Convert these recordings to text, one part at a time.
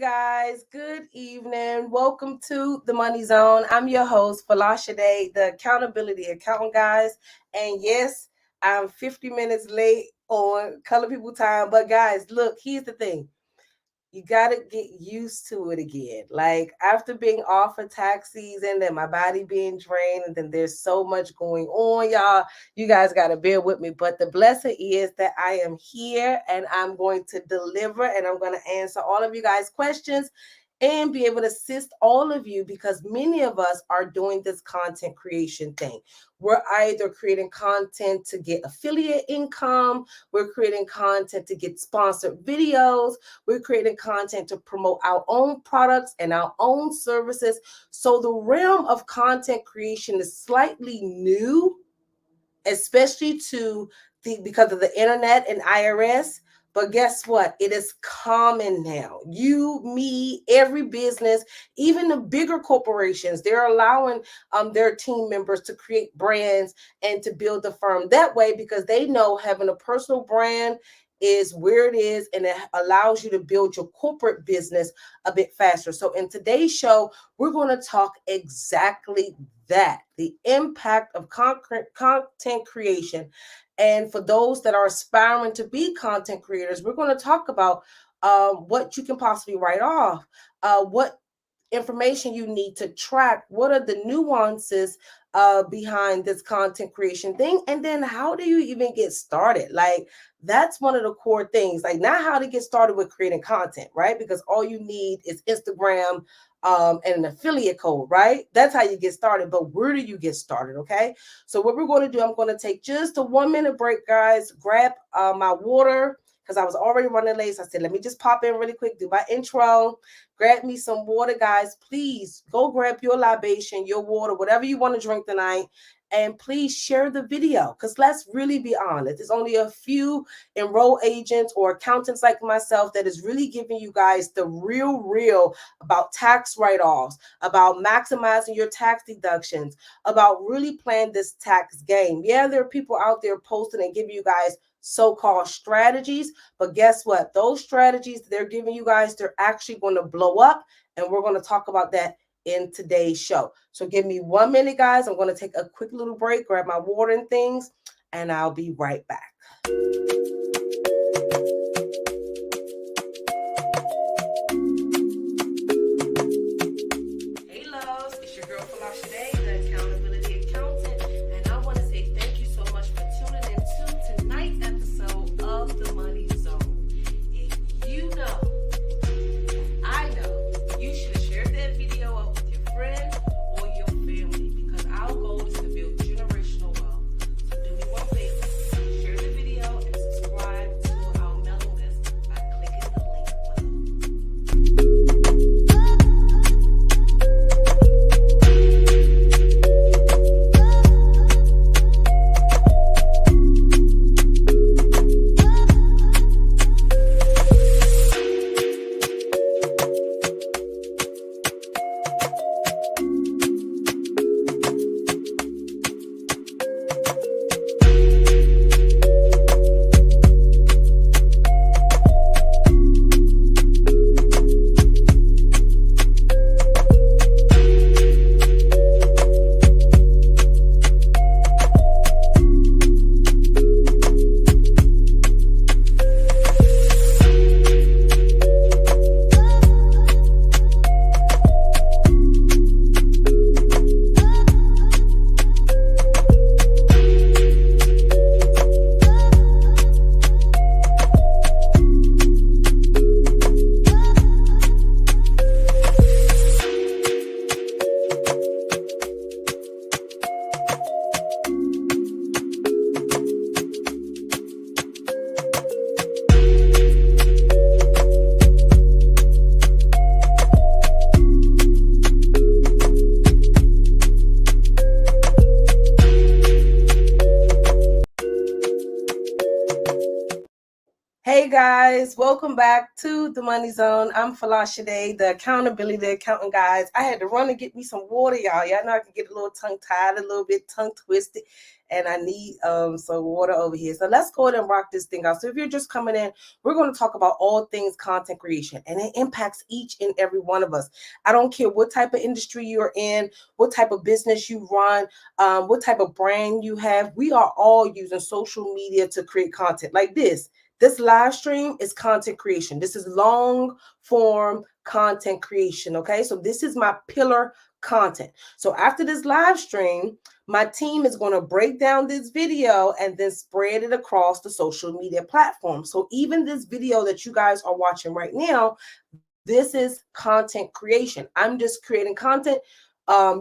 guys. Good evening. Welcome to the Money Zone. I'm your host, Folasade, the accountability accountant, guys. And yes, I'm 50 minutes late on Color People Time. But guys, look, here's the thing. You got to get used to it again. Like after being off for tax season and my body being drained, and then there's so much going on, y'all. You guys got to bear with me. But the blessing is that I am here and I'm going to deliver and I'm going to answer all of you guys' questions and be able to assist all of you because many of us are doing this content creation thing. We're either creating content to get affiliate income, we're creating content to get sponsored videos, we're creating content to promote our own products and our own services. So the realm of content creation is slightly new, especially because of the internet and IRS. But guess what? It is common now. You, me, every business, even the bigger corporations, they're allowing their team members to create brands and to build the firm that way because they know having a personal brand is where it is and it allows you to build your corporate business a bit faster. So in today's show, we're going to talk exactly that, the impact of content creation. And for those that are aspiring to be content creators, we're going to talk about what you can possibly write off, what information you need to track, what are the nuances behind this content creation thing, and then how do you even get started? Like that's one of the core things, like not how to get started with creating content, right? Because all you need is Instagram and an affiliate code, right? That's how you get started. But where do you get started? Okay, so what we're going to do, I'm going to take just a 1 minute break, guys. Grab my water because I was already running late. So I said, let me just pop in really quick, do my intro, grab me some water, guys. Please go grab your libation, your water, whatever you want to drink tonight. And please share the video because let's really be honest. There's only a few enrolled agents or accountants like myself that is really giving you guys the real about tax write-offs, about maximizing your tax deductions, about really playing this tax game. Yeah, there are people out there posting and giving you guys so-called strategies, but guess what? Those strategies they're giving you guys, they're actually going to blow up, and we're going to talk about that in today's show. So give me 1 minute, guys. I'm going to take a quick little break, grab my water and things, and I'll be right back. Hey loves, it's your girl Folasade, the accountability accountant, and I want to say thank you so much for tuning in to tonight's episode of the Money Zone. If you know, I know, you should share that video up with your friends or your family because our goal is to build generational wealth. So do me one favor, share the video and subscribe to our mailing list by clicking the link below. Hey guys, welcome back to the Money Zone. I'm Folasade, the accountability accountant, guys. I had to run and get me some water, y'all. Y'all know I can get a little tongue-tied, a little bit tongue-twisted. and I need some water over here. So let's go ahead and rock this thing out. So if you're just coming in, we're going to talk about all things content creation, and it impacts each and every one of us. I don't care what type of industry you're in, what type of business you run, what type of brand you have. We are all using social media to create content like this. This live stream is content creation. This is long form content creation. Okay, so this is my pillar content. So after this live stream, my team is going to break down this video and then spread it across the social media platform. So even this video that you guys are watching right now, this is content creation. I'm just creating content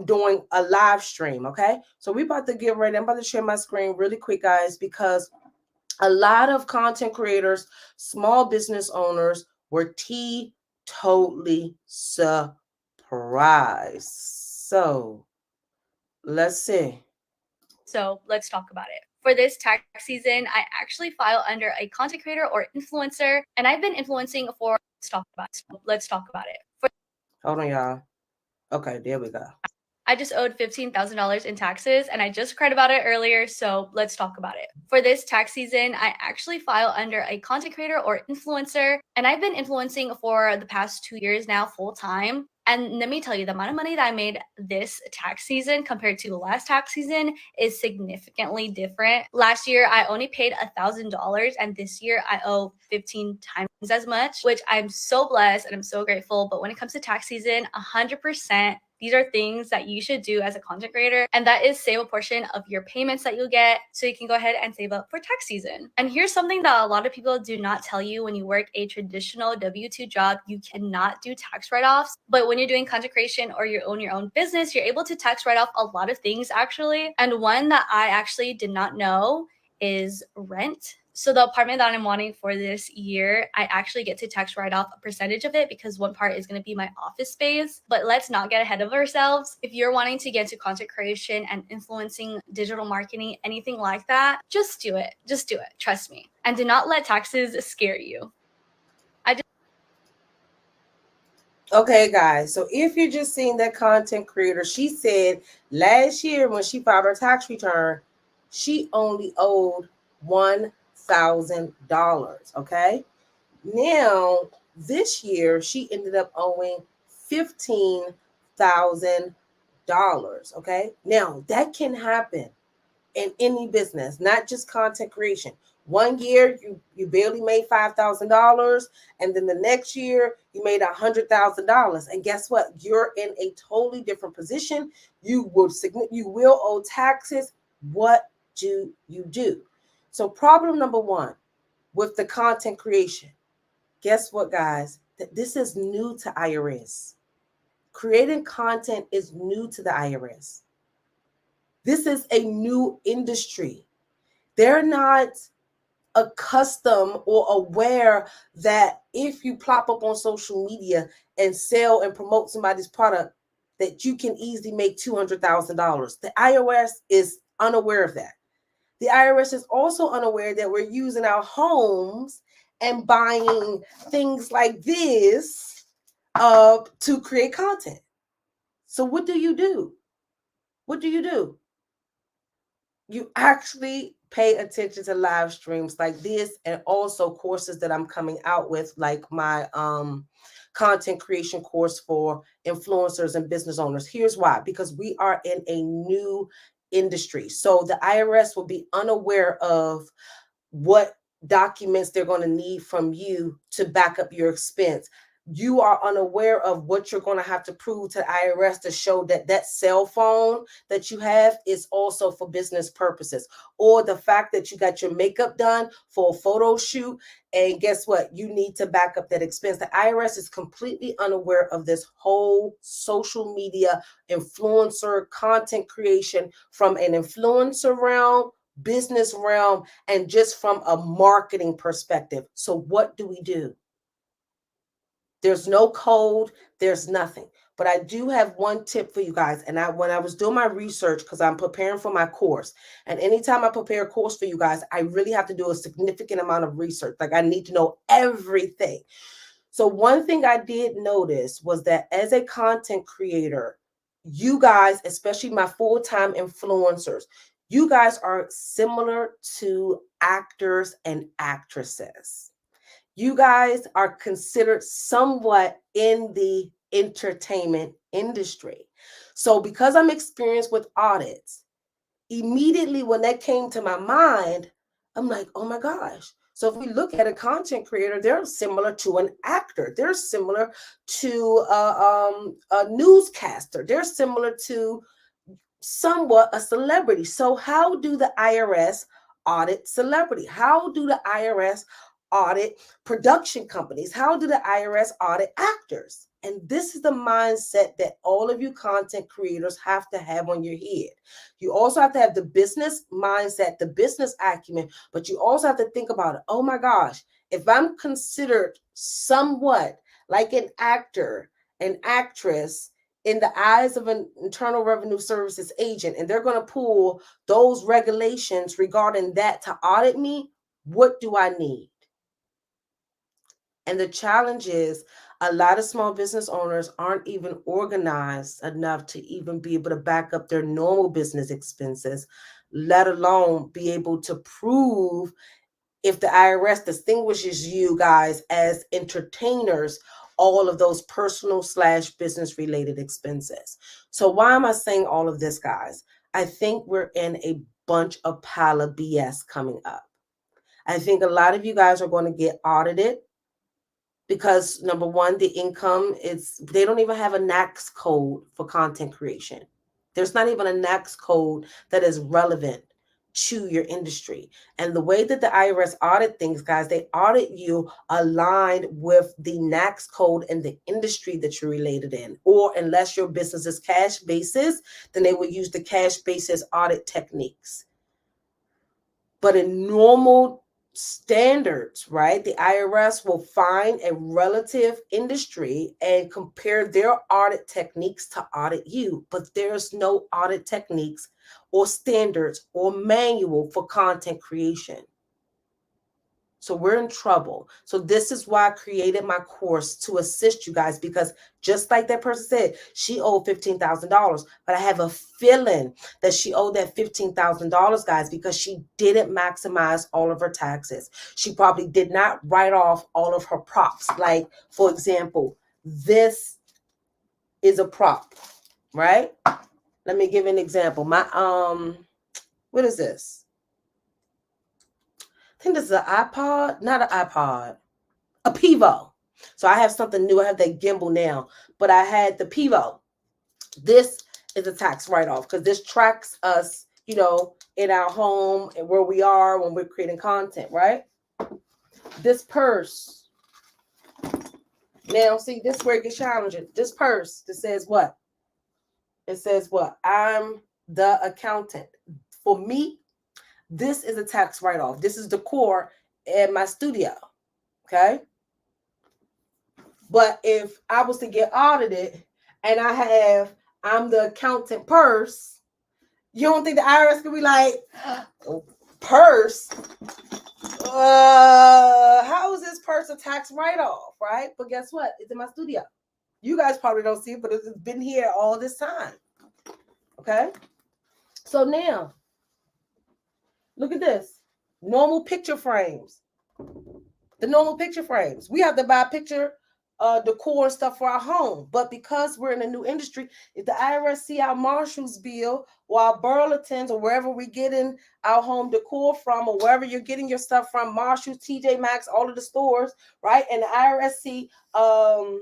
doing a live stream. Okay, so we're about to get ready. I'm about to share my screen really quick, guys, because a lot of content creators, small business owners were totally surprised. So let's see. So let's talk about it. For this tax season, I actually file under a content creator or influencer, and I've been influencing for. Let's talk about it. Hold on, y'all. Okay, there we go. I just owed $15,000 in taxes, and I just cried about it earlier, so let's talk about it. For this tax season, I actually file under a content creator or influencer, and I've been influencing for the past 2 years now full time. And let me tell you, the amount of money that I made this tax season compared to the last tax season is significantly different. Last year, I only paid $1,000, and this year I owe 15 times as much, which I'm so blessed and I'm so grateful. But when it comes to tax season, 100%, these are things that you should do as a content creator, and that is save a portion of your payments that you'll get so you can go ahead and save up for tax season. And here's something that a lot of people do not tell you: when you work a traditional W-2 job, you cannot do tax write-offs. But when you're doing content creation or you own your own business, you're able to tax write off a lot of things actually. And one that I actually did not know is rent. So the apartment that I'm wanting for this year, I actually get to tax write off a percentage of it because one part is going to be my office space. But let's not get ahead of ourselves. If you're wanting to get into content creation and influencing, digital marketing, anything like that, just do it. Just do it. Trust me. And do not let taxes scare you. Okay, guys. So if you're just seeing that content creator, she said last year when she filed her tax return, she only owed $1,000. Okay. Now this year she ended up owing $15,000. Okay. Now that can happen in any business, not just content creation. One year you barely made $5,000, and then the next year you made $100,000. And guess what? You're in a totally different position. You will owe taxes. What do you do? So problem number one with the content creation. Guess what, guys? That this is new to IRS. Creating content is new to the IRS. This is a new industry. They're not accustomed or aware that if you plop up on social media and sell and promote somebody's product, that you can easily make $200,000. The IRS is unaware of that. The IRS is also unaware that we're using our homes and buying things like this to create content. So what do you do? What do you do? You actually pay attention to live streams like this, and also courses that I'm coming out with, like my content creation course for influencers and business owners. Here's why: because we are in a new industry. So the IRS will be unaware of what documents they're going to need from you to back up your expense. You are unaware of what you're going to have to prove to the IRS to show that that cell phone that you have is also for business purposes, or the fact that you got your makeup done for a photo shoot. And guess what? You need to back up that expense. The IRS is completely unaware of this whole social media influencer content creation, from an influencer realm, business realm, and just from a marketing perspective. So what do we do? There's no code, there's nothing. But I do have one tip for you guys. And when I was doing my research, because I'm preparing for my course, and anytime I prepare a course for you guys, I really have to do a significant amount of research. Like, I need to know everything. So one thing I did notice was that as a content creator, you guys, especially my full-time influencers, You guys are similar to actors and actresses. You guys are considered somewhat in the entertainment industry. So because I'm experienced with audits, immediately when that came to my mind, I'm like, oh my gosh. So if we look at a content creator, they're similar to an actor. They're similar to a newscaster. They're similar to somewhat a celebrity. So how do the IRS audit celebrity? How do the IRS audit production companies? How do the IRS audit actors? And this is the mindset that all of you content creators have to have on your head. You also have to have the business mindset, the business acumen, but you also have to think about it. Oh my gosh, if I'm considered somewhat like an actor, an actress, in the eyes of an Internal Revenue Services agent, and they're going to pull those regulations regarding that to audit me, what do I need? And the challenge is a lot of small business owners aren't even organized enough to even be able to back up their normal business expenses, let alone be able to prove if the IRS distinguishes you guys as entertainers, all of those personal / business related expenses. So why am I saying all of this, guys? I think we're in a bunch of pile of BS coming up. I think a lot of you guys are going to get audited because number one, the income is, they don't even have a NAICS code for content creation. There's not even a NAICS code that is relevant to your industry. And the way that the IRS audit things, guys, they audit you aligned with the NAICS code and the industry that you're related in. Or unless your business is cash basis, then they will use the cash basis audit techniques. But in normal standards, right, the IRS will find a relative industry and compare their audit techniques to audit you. But there's no audit techniques or standards or manual for content creation. So we're in trouble. So this is why I created my course to assist you guys, because just like that person said, she owed $15,000, but I have a feeling that she owed that $15,000, guys, because she didn't maximize all of her taxes. She probably did not write off all of her props. Like, for example, this is a prop, right? Let me give an example. My, what is this? I think this is an iPod, not an iPod. A Pivo. So I have something new. I have that gimbal now, but I had the Pivo. This is a tax write-off because this tracks us, you know, in our home and where we are when we're creating content, right? This purse. Now, see, this is where it gets challenging. This purse that says what? It says what? I'm the accountant. For me, this is a tax write-off. This is decor in my studio. Okay. But if I was to get audited and I'm the accountant purse, you don't think the IRS could be like, purse? How is this purse a tax write-off, right? But guess what? It's in my studio. You guys probably don't see it, but it's been here all this time. Okay? So now, look at this. Normal picture frames. The normal picture frames. We have to buy picture decor and stuff for our home. But because we're in a new industry, if the IRS see our Marshall's bill or our Burlington's or wherever we're getting our home decor from, or wherever you're getting your stuff from, Marshall's, TJ Maxx, all of the stores, right? And the IRS see, y'all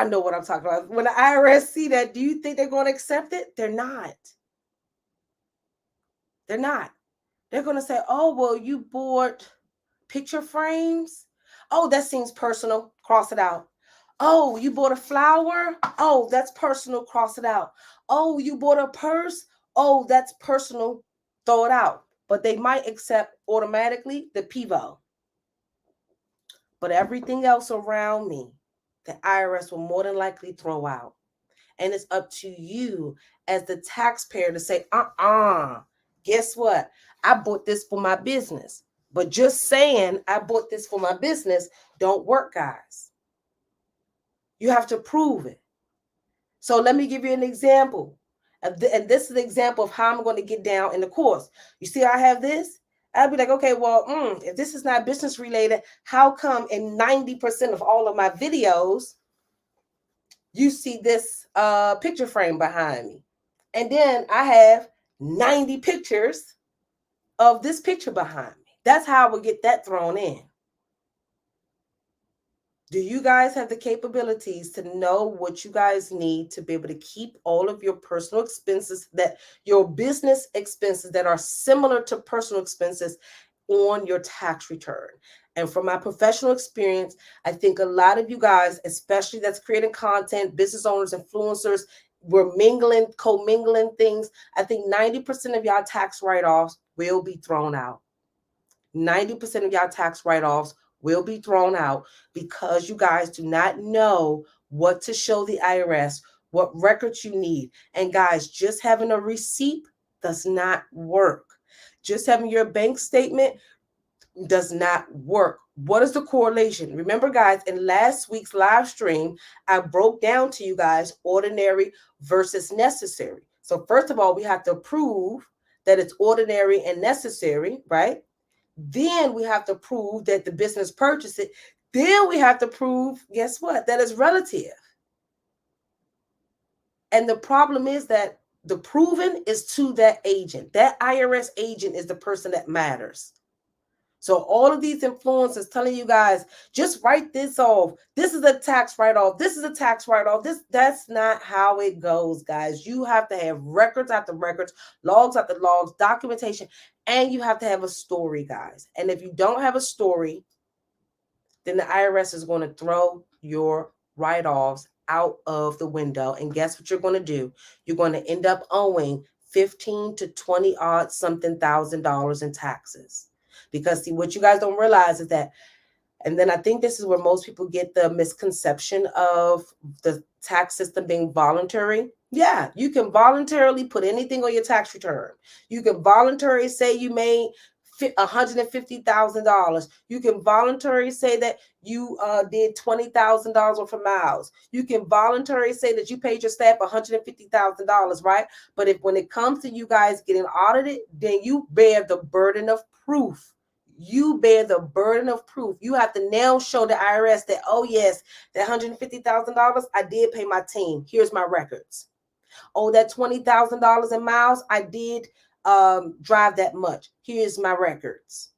know what I'm talking about. When the IRS see that, do you think they're going to accept it? They're not. They're not. They're going to say, oh, well, you bought picture frames. Oh, that seems personal. Cross it out. Oh, you bought a flower. Oh, that's personal. Cross it out. Oh, you bought a purse. Oh, that's personal. Throw it out. But they might accept automatically the Pivo. But everything else around me, the IRS will more than likely throw out. And it's up to you as the taxpayer to say, guess what? I bought this for my business. But just saying I bought this for my business don't work, guys. You have to prove it. So let me give you an example. And this is an example of how I'm going to get down in the course. You see, I have this. I'd be like, okay, well, if this is not business related, how come in 90% of all of my videos, you see this picture frame behind me? And then I have 90 pictures of this picture behind me. That's how I would get that thrown in. Do you guys have the capabilities to know what you guys need to be able to keep all of your personal expenses, that your business expenses that are similar to personal expenses on your tax return? And from my professional experience, I think a lot of you guys, especially that's creating content, business owners, influencers, we're commingling things. I think 90% of y'all tax write-offs will be thrown out. 90% of y'all tax write-offs will be thrown out because you guys do not know what to show the IRS, what records you need. And guys, just having a receipt does not work. Just having your bank statement does not work. What is the correlation? Remember, guys, in last week's live stream, I broke down to you guys ordinary versus necessary. So first of all, we have to prove that it's ordinary and necessary, right? Then we have to prove that the business purchased it. Then we have to prove, guess what? That it's relative. And the problem is that the proven is to that agent. That IRS agent is the person that matters. So all of these influencers telling you guys, just write this off. This is a tax write-off. This is a tax write-off. That's not how it goes, guys. You have to have records after records, logs after logs, documentation, and you have to have a story, guys. And if you don't have a story, then the IRS is going to throw your write-offs out of the window. And guess what you're going to do? You're going to end up owing 15 to 20 odd something $1,000 in taxes. Because see, what you guys don't realize is that, and then I think this is where most people get the misconception of the tax system being voluntary. Yeah, you can voluntarily put anything on your tax return. You can voluntarily say you made $150,000. You can voluntarily say that you did $20,000 worth of miles. You can voluntarily say that you paid your staff $150,000, right? But when it comes to you guys getting audited, then you bear the burden of proof. You bear the burden of proof. You have to now show the IRS that, oh yes, that $150,000, I did pay my team. Here's my records. Oh, that $20,000 in miles, I did drive that much. Here's my records.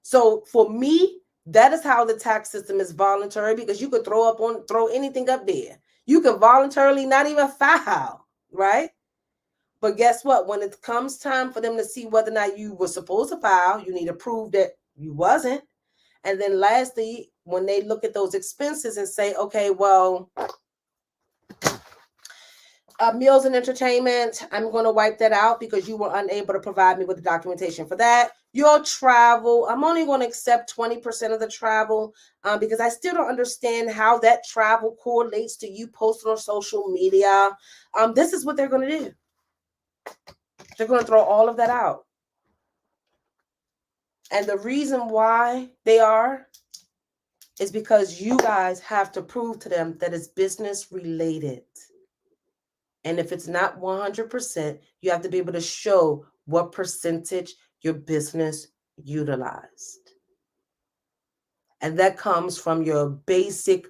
So for me, that is how the tax system is voluntary, because you could throw anything up there. You can voluntarily not even file, right? But guess what? When it comes time for them to see whether or not you were supposed to file, you need to prove that you wasn't. And then lastly, when they look at those expenses and say, okay, well, meals and entertainment, I'm going to wipe that out because you were unable to provide me with the documentation for that. Your travel, I'm only going to accept 20% of the travel because I still don't understand how that travel correlates to you posting on social media. This is what they're going to do. They're going to throw all of that out. And the reason why they are is because you guys have to prove to them that it's business related. And if it's not 100%, you have to be able to show what percentage your business utilized. And that comes from your basic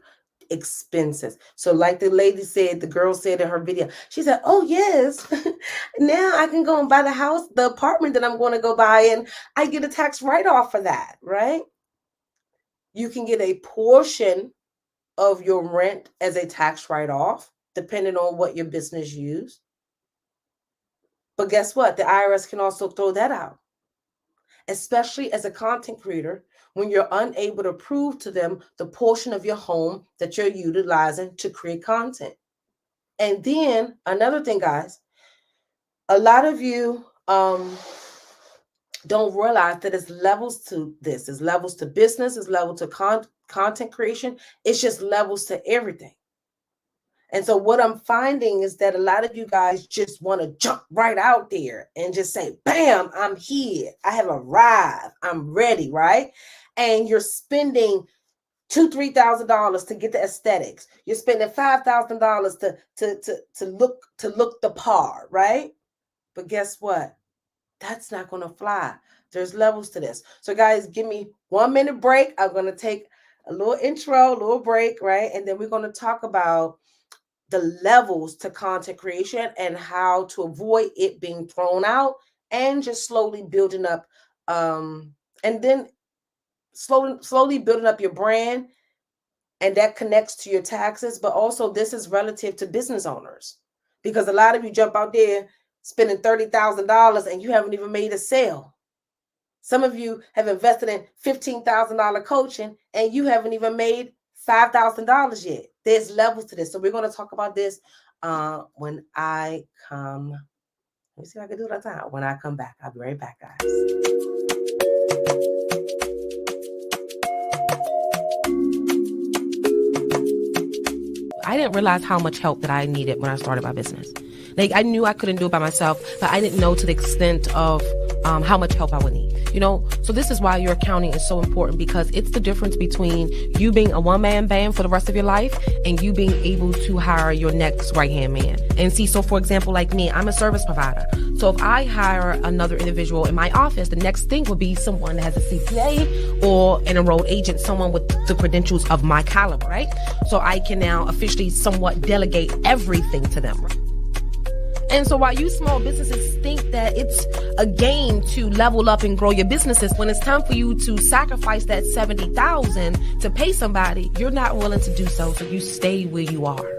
expenses. So like the lady said, the girl said in her video, she said, oh yes, now I can go and buy the apartment that I'm going to go buy, and I get a tax write-off for that, right? You can get a portion of your rent as a tax write-off, depending on what your business used. But guess what? The IRS can also throw that out, especially as a content creator, when you're unable to prove to them the portion of your home that you're utilizing to create content. And then another thing, guys, a lot of you don't realize that it's levels to this. It's levels to business. It's level to content creation. It's just levels to everything. And so what I'm finding is that a lot of you guys just want to jump right out there and just say, bam, I'm here. I have arrived. I'm ready, right? And you're spending $2,000-$3,000 to get the aesthetics. You're spending $5,000 to look the part, right? But guess what? That's not going to fly. There's levels to this. So guys, give me 1 minute break. I'm going to take a little intro, a little break, right? And then we're going to talk about the levels to content creation and how to avoid it being thrown out and just slowly building up and then slowly building up your brand, and that connects to your taxes. But also this is relative to business owners, because a lot of you jump out there spending $30,000 and you haven't even made a sale. Some of you have invested in $15,000 coaching and you haven't even made $5,000 yet. There's levels to this. So we're going to talk about this when I come. Let me see if I can do it on time. When I come back, I'll be right back, guys. I didn't realize how much help that I needed when I started my business. Like, I knew I couldn't do it by myself, but I didn't know to the extent of how much help I would need. So this is why your accounting is so important, because it's the difference between you being a one-man band for the rest of your life and you being able to hire your next right-hand man. And see, so for example, like me, I'm a service provider. So if I hire another individual in my office, the next thing would be someone that has a CPA or an enrolled agent, someone with the credentials of my caliber, right? So I can now officially somewhat delegate everything to them. And so while you small businesses think that it's a game to level up and grow your businesses, when it's time for you to sacrifice that $70,000 to pay somebody, you're not willing to do so. So you stay where you are.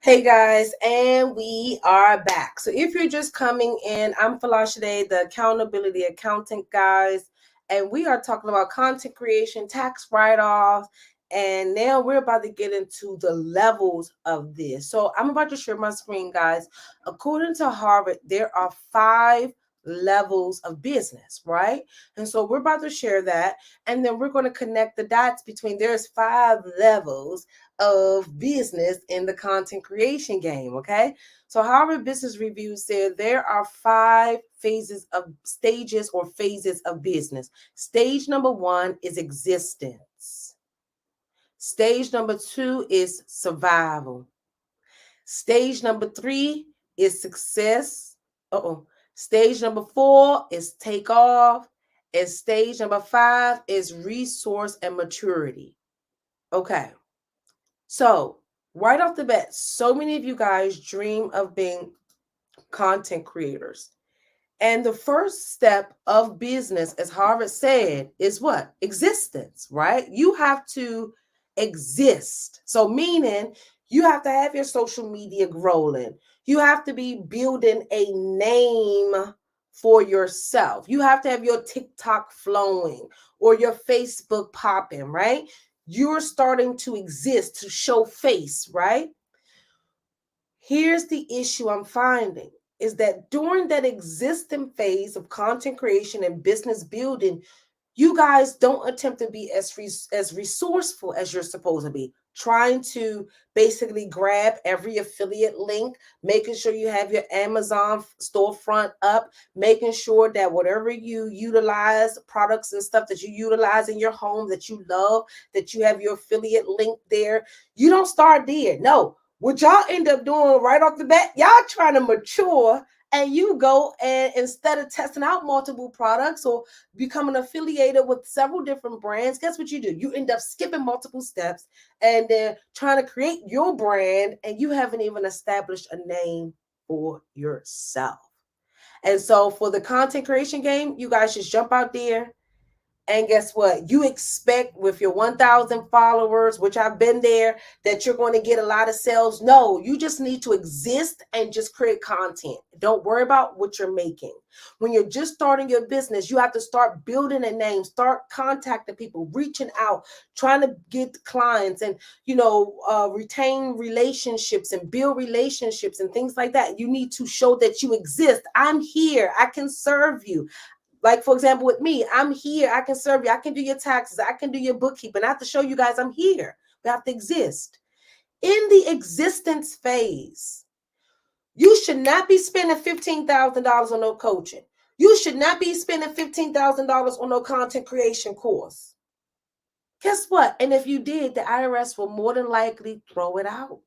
Hey guys, and we are back. So if you're just coming in, I'm Folasade, the accountability accountant, guys, and we are talking about content creation, tax write-offs, and now we're about to get into the levels of this. So I'm about to share my screen, guys. According to Harvard, there are 5 levels of business, right? And so we're about to share that, and then we're going to connect the dots between there's 5 levels of business in the content creation game. Okay, so Harvard Business Review said there are 5 stages or phases of business. Stage number 1 is existence. Stage number 2 is survival. Stage number 3 is success. Stage number 4 is take off. And stage number 5 is resource and maturity. Okay. So right off the bat, so many of you guys dream of being content creators. And the first step of business, as Harvard said, is what? Existence, right? You have to exist. So meaning you have to have your social media rolling. You have to be building a name for yourself. You have to have your TikTok flowing or your Facebook popping, right? You're starting to exist, to show face, right? Here's the issue I'm finding. is that during that existing phase of content creation and business building, you guys don't attempt to be as resourceful as you're supposed to be, trying to basically grab every affiliate link, making sure you have your Amazon storefront up, making sure that whatever you utilize, products and stuff that you utilize in your home that you love, that you have your affiliate link there. You don't start there. No, what y'all end up doing right off the bat, y'all trying to mature, and you go and instead of testing out multiple products or becoming affiliated with several different brands, guess what you do? You end up skipping multiple steps and then trying to create your brand, and you haven't even established a name for yourself. And so for the content creation game, you guys just jump out there. And guess what? You expect with your 1,000 followers, which I've been there, that you're going to get a lot of sales. No, you just need to exist and just create content. Don't worry about what you're making. When you're just starting your business, you have to start building a name, start contacting people, reaching out, trying to get clients and, retain relationships and build relationships and things like that. You need to show that you exist. I'm here. I can serve you. Like, for example, with me, I'm here. I can serve you. I can do your taxes. I can do your bookkeeping. I have to show you guys I'm here. We have to exist. In the existence phase, you should not be spending $15,000 on no coaching. You should not be spending $15,000 on no content creation course. Guess what? And if you did, the IRS will more than likely throw it out.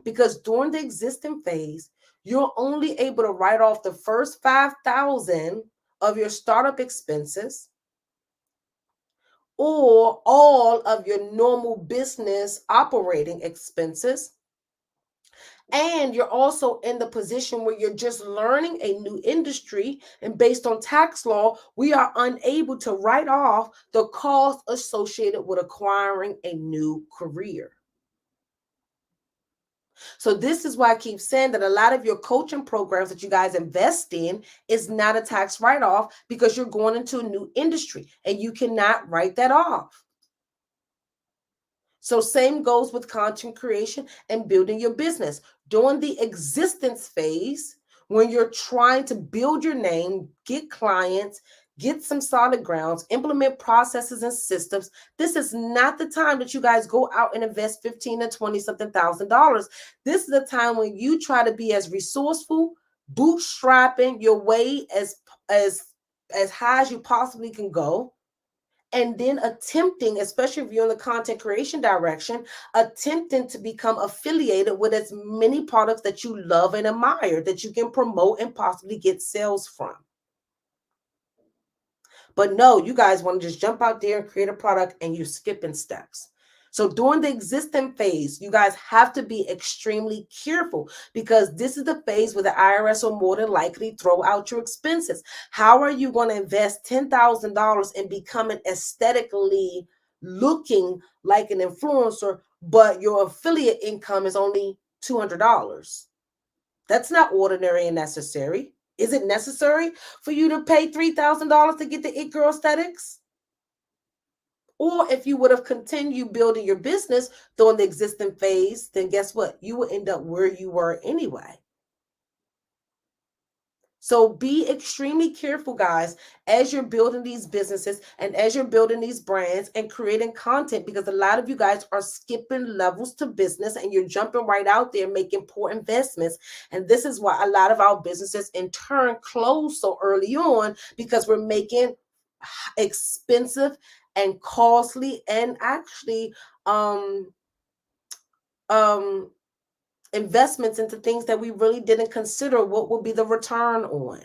Because during the existing phase, you're only able to write off the first $5,000 of your startup expenses or all of your normal business operating expenses. And you're also in the position where you're just learning a new industry. And based on tax law, we are unable to write off the cost associated with acquiring a new career. So this is why I keep saying that a lot of your coaching programs that you guys invest in is not a tax write-off, because you're going into a new industry and you cannot write that off. So same goes with content creation and building your business. During the existence phase, when you're trying to build your name, get clients, get some solid grounds, implement processes and systems, this is not the time that you guys go out and invest 15 to 20 something $1,000. This is the time when you try to be as resourceful, bootstrapping your way as high as you possibly can go. And then attempting, especially if you're in the content creation direction, attempting to become affiliated with as many products that you love and admire that you can promote and possibly get sales from. But no, you guys want to just jump out there and create a product and you're skipping steps. So during the existing phase, you guys have to be extremely careful, because this is the phase where the IRS will more than likely throw out your expenses. How are you going to invest $10,000 in becoming aesthetically looking like an influencer, but your affiliate income is only $200? That's not ordinary and necessary. Is it necessary for you to pay $3,000 to get the It Girl aesthetics? Or if you would have continued building your business during the existing phase, then guess what? You will end up where you were anyway. So be extremely careful, guys, as you're building these businesses and as you're building these brands and creating content, because a lot of you guys are skipping levels to business and you're jumping right out there making poor investments. And this is why a lot of our businesses in turn close so early on, because we're making expensive and costly and actually investments into things that we really didn't consider what will be the return on.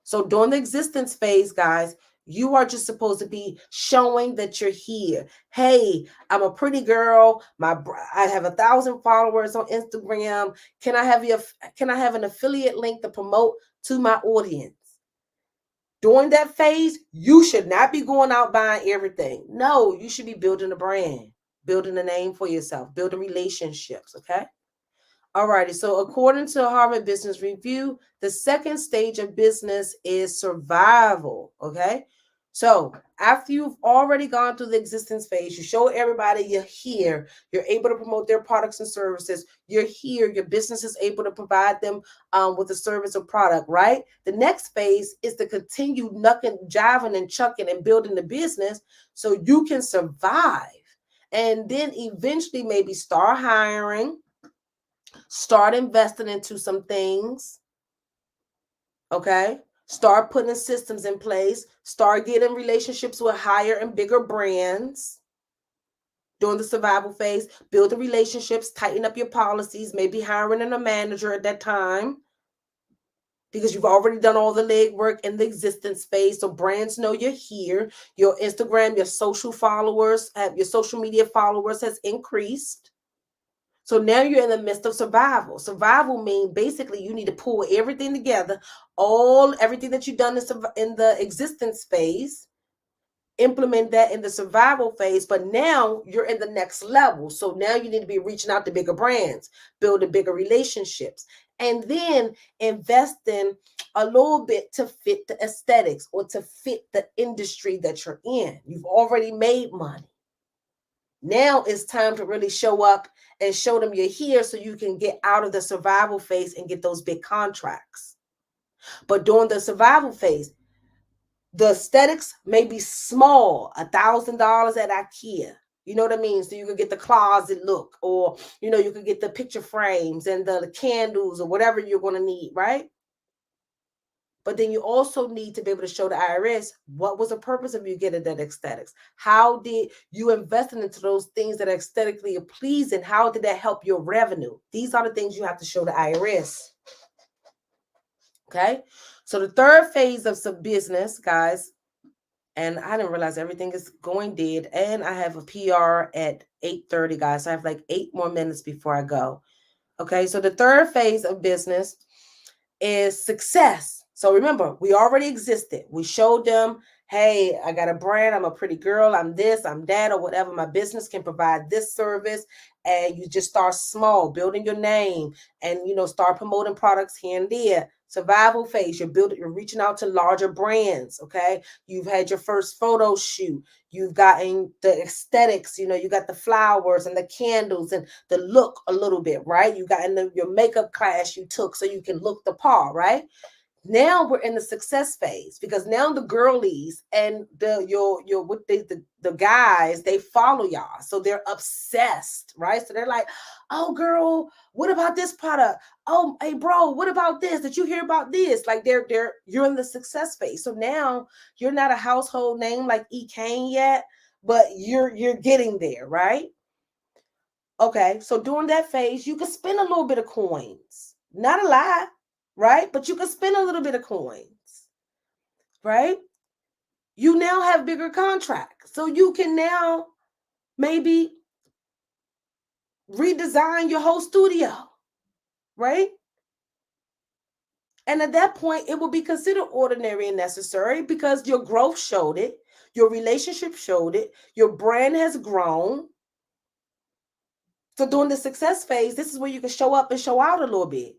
So during the existence phase, guys, you are just supposed to be showing that you're here. Hey, I'm a pretty girl. I have 1,000 followers on Instagram. Can I have an affiliate link to promote to my audience? During that phase, you should not be going out buying everything. No, you should be building a brand, building a name for yourself, building relationships, okay? Alrighty, so according to Harvard Business Review, the second stage of business is survival, okay? So after you've already gone through the existence phase, you show everybody you're here, you're able to promote their products and services, you're here, your business is able to provide them with a service or product, right? The next phase is to continue knucking, jiving, and chucking and building the business so you can survive. And then eventually maybe start hiring, start investing into some things, okay? Start putting systems in place, start getting relationships with higher and bigger brands during the survival phase, build the relationships, tighten up your policies, maybe hiring a manager at that time because you've already done all the legwork in the existence phase. So brands know you're here. Your Instagram, your social followers, your social media followers has increased. So now you're in the midst of survival. Survival means basically you need to pull everything together, everything that you've done in the existence phase, implement that in the survival phase. But now you're in the next level. So now you need to be reaching out to bigger brands, building bigger relationships, and then investing a little bit to fit the aesthetics or to fit the industry that you're in. You've already made money. Now it's time to really show up and show them you're here so you can get out of the survival phase and get those big contracts. But during the survival phase, the aesthetics may be small, $1,000 at IKEA. You know what I mean? So you could get the closet look, or, you could get the picture frames and the candles or whatever you're going to need, right? But then you also need to be able to show the IRS what was the purpose of you getting that aesthetics. How did you invest into those things that are aesthetically pleasing? How did that help your revenue? These are the things you have to show the IRS. Okay. So the third phase of some business, guys, and I didn't realize everything is going dead. And I have a PR at 8:30, guys. So I have like 8 more minutes before I go. Okay. So the third phase of business is success. So remember, we already existed. We showed them, hey, I got a brand. I'm a pretty girl. I'm this, I'm that, or whatever. My business can provide this service. And you just start small, building your name and, start promoting products here and there. Survival phase, you're reaching out to larger brands. Okay. You've had your first photo shoot. You've gotten the aesthetics, you got the flowers and the candles and the look a little bit, right? You got in your makeup class you took so you can look the part, right? Now we're in the success phase because now the girlies and the guys, they follow y'all. So they're obsessed, right? So they're like, oh girl, what about this product? Oh, hey bro, what about this? Did you hear about this? Like you're in the success phase. So now you're not a household name like E. Kane yet, but you're getting there, right? Okay, so during that phase, you can spend a little bit of coins. Not a lot, right? But you can spend a little bit of coins, right? You now have bigger contracts. So you can now maybe redesign your whole studio, right? And at that point, it will be considered ordinary and necessary because your growth showed it, your relationship showed it, your brand has grown. So during the success phase, this is where you can show up and show out a little bit.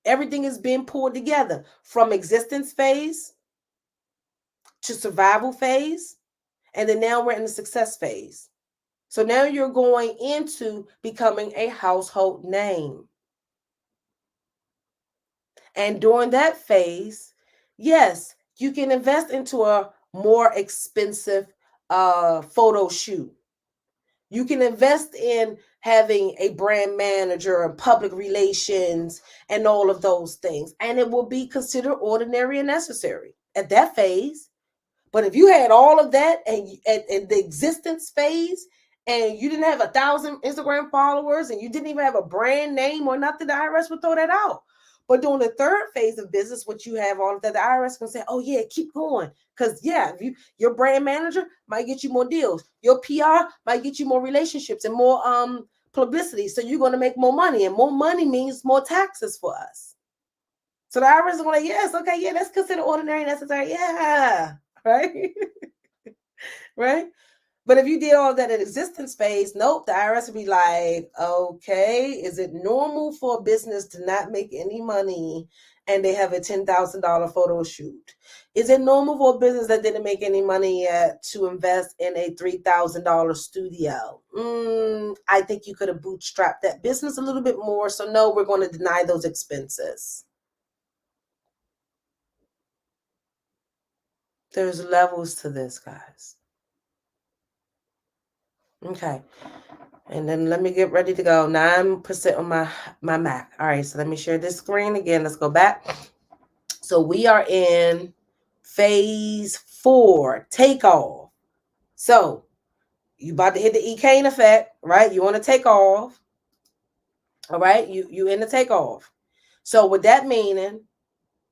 Everything is being pulled together from existence phase to survival phase. And then now we're in the success phase. So now you're going into becoming a household name. And during that phase, yes, you can invest into a more expensive photo shoot. You can invest in having a brand manager and public relations and all of those things. And it will be considered ordinary and necessary at that phase. But if you had all of that and in the existence phase and you didn't have 1,000 Instagram followers and you didn't even have a brand name or nothing, the IRS would throw that out. But during the third phase of business, what you have all of that, the IRS can say, oh yeah, keep going. Because yeah, your brand manager might get you more deals. Your PR might get you more relationships and more publicity. So you're going to make more money, and more money means more taxes for us. So the IRS is going to, yes, okay, yeah, that's considered ordinary and necessary. Yeah, right? Right? But if you did all that at existence phase, nope, the IRS would be like, okay, is it normal for a business to not make any money and they have a $10,000 photo shoot. Is it normal for a business that didn't make any money yet to invest in a $3,000 studio? I think you could have bootstrapped that business a little bit more. So no, we're going to deny those expenses. There's levels to this, guys. Okay. And then let me get ready to go. 9% on my Mac. All right, so let me share this screen again. Let's go back. So we are in phase 4, takeoff. So you about to hit the E. Kane effect, right? You want to take off. All right, you in the takeoff. So with that meaning,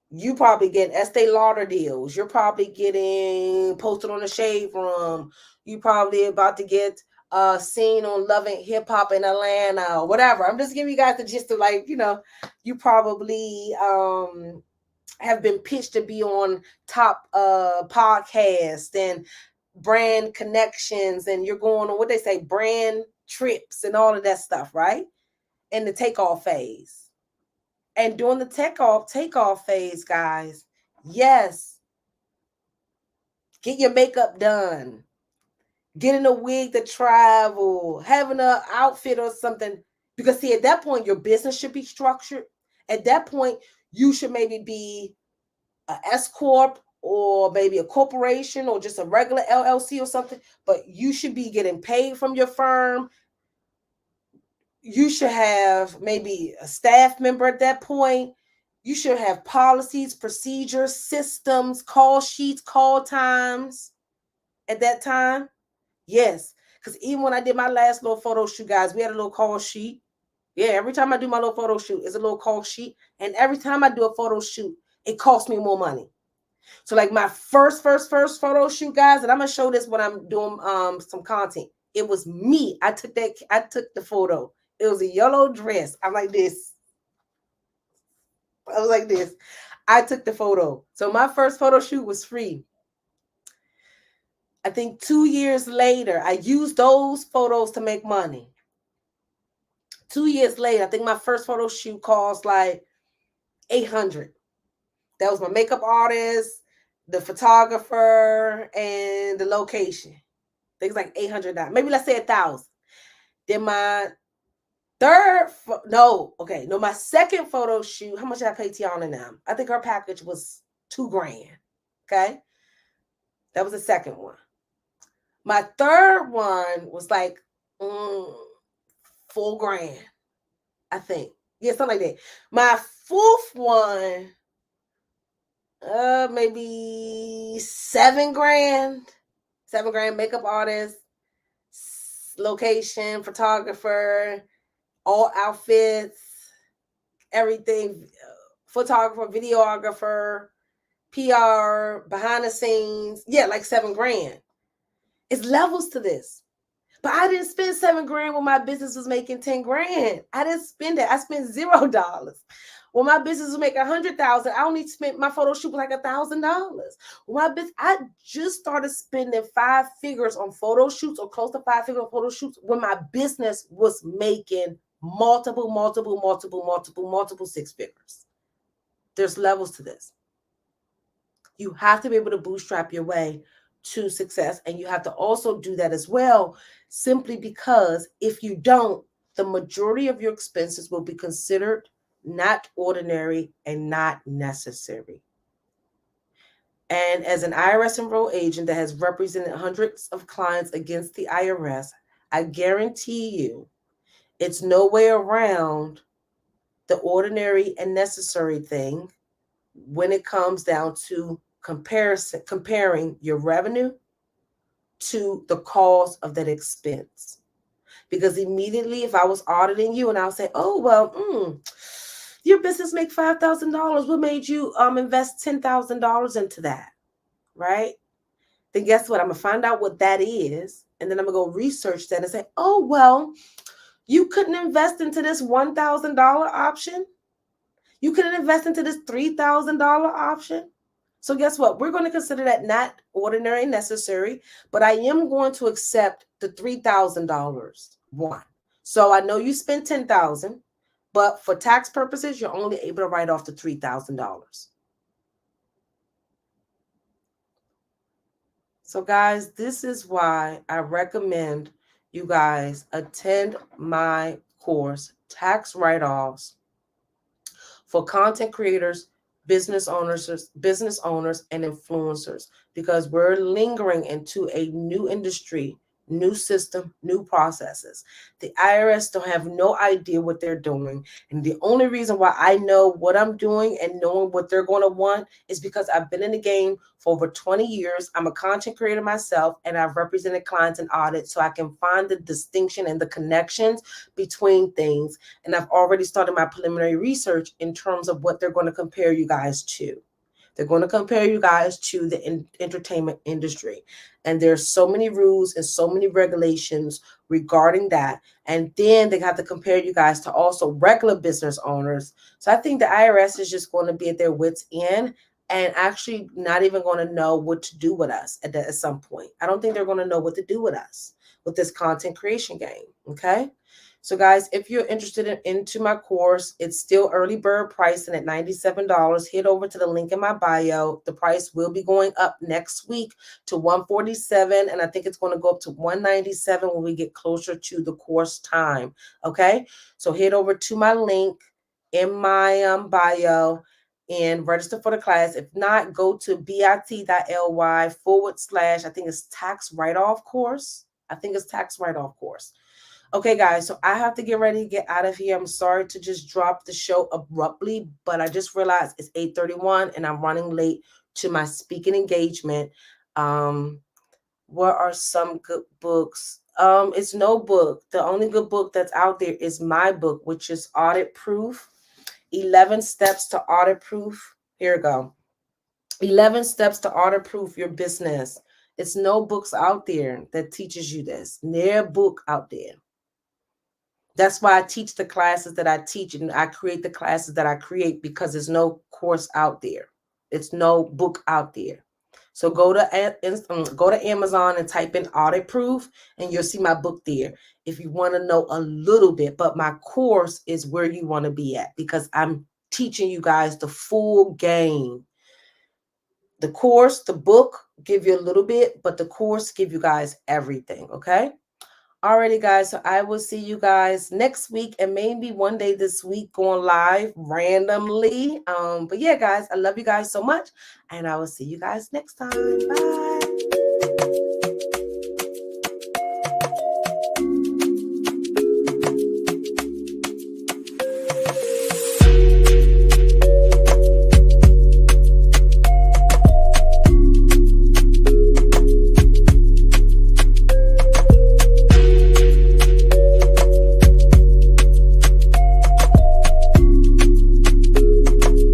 you probably get Estee Lauder deals. You're probably getting posted on the Shade Room. You probably about to get seen on Love and Hip Hop in Atlanta or whatever. I'm just giving you guys the gist of, like, you probably have been pitched to be on top podcasts and brand connections, and you're going on what they say, brand trips and all of that stuff, right? In the takeoff phase. And during the takeoff phase, guys, yes, get your makeup done, getting a wig to travel, having an outfit or something. Because see, at that point, your business should be structured. At that point, you should maybe be an S Corp or maybe a corporation or just a regular LLC or something. But you should be getting paid from your firm. You should have maybe a staff member at that point. You should have policies, procedures, systems, call sheets, call times at that time. Yes, because even when I did my last little photo shoot, guys, we had a little call sheet. Yeah, every time I do my little photo shoot, it's a little call sheet. And every time I do a photo shoot, it costs me more money. So like my first photo shoot, guys, and I'm going to show this when I'm doing some content. It was me. I took the photo. It was a yellow dress. I'm like this. I was like this. I took the photo. So my first photo shoot was free. I think 2 years later, I used those photos to make money. 2 years later, I think my first photo shoot cost like $800. That was my makeup artist, the photographer, and the location. I think it's like $800. Maybe let's say $1,000. Then my my second photo shoot, how much did I pay Tiana now? I think her package was $2,000. Okay. That was the second one. My third one was like $4,000, I think. Yeah, something like that. My fourth one, maybe $7,000. $7,000, makeup artist, location, photographer, all outfits, everything, photographer, videographer, PR, behind the scenes. Yeah, like $7,000. It's levels to this. But I didn't spend $7,000 when my business was making $10,000. I didn't spend it. I spent $0. When my business was making $100,000, I only spent, my photo shoot was like $1,000. When my business, I just started spending 5 figures on photo shoots, or close to 5 figures on photo shoots, when my business was making multiple 6 figures. There's levels to this. You have to be able to bootstrap your way to success, and you have to also do that as well, simply because if you don't, the majority of your expenses will be considered not ordinary and not necessary. And as an IRS enrolled agent that has represented hundreds of clients against the IRS, I guarantee you it's no way around the ordinary and necessary thing when it comes down to comparing your revenue to the cost of that expense. Because immediately, if I was auditing you and I'll say, oh, well, your business make $5,000. What made you invest $10,000 into that? Right? Then guess what? I'm going to find out what that is. And then I'm going to go research that and say, oh, well, you couldn't invest into this $1,000 option. You couldn't invest into this $3,000 option. So guess what? We're going to consider that not ordinary and necessary, but I am going to accept the $3,000 one. So I know you spent $10,000. But for tax purposes, you're only able to write off the $3,000. So guys, this is why I recommend you guys attend my course, Tax Write-Offs for Content Creators, business owners, and influencers, because we're lingering into a new industry, new system, new processes. The IRS don't have no idea what they're doing. And the only reason why I know what I'm doing and knowing what they're going to want is because I've been in the game for over 20 years. I'm a content creator myself, and I've represented clients in audit, so I can find the distinction and the connections between things. And I've already started my preliminary research in terms of what they're going to compare you guys to. They're going to compare you guys to the entertainment industry. And there's so many rules and so many regulations regarding that. And then they have to compare you guys to also regular business owners. So I think the IRS is just going to be at their wits' end and actually not even going to know what to do with us at some point. I don't think they're going to know what to do with us with this content creation game. Okay. So guys, if you're interested into my course, it's still early bird pricing at $97. Head over to the link in my bio. The price will be going up next week to $147, and I think it's going to go up to $197 when we get closer to the course time. Okay, so head over to my link in my bio and register for the class. If not, go to bit.ly/ I think it's tax write-off course. Okay, guys, so I have to get ready to get out of here. I'm sorry to just drop the show abruptly, but I just realized it's 8:31 and I'm running late to my speaking engagement. What are some good books? It's no book. The only good book that's out there is my book, which is Audit Proof, 11 Steps to Audit Proof. Here we go. 11 Steps to Audit Proof Your Business. It's no books out there that teaches you this. There's a book out there. That's why I teach the classes that I teach, and I create the classes that I create, because there's no course out there. It's no book out there. So go to Amazon and type in Audit Proof, and you'll see my book there if you want to know a little bit. But my course is where you want to be at, because I'm teaching you guys the full game. The course, the book give you a little bit, but the course give you guys everything. Okay. Alrighty, guys. So I will see you guys next week, and maybe one day this week going live randomly. But yeah, guys, I love you guys so much, and I will see you guys next time. Bye.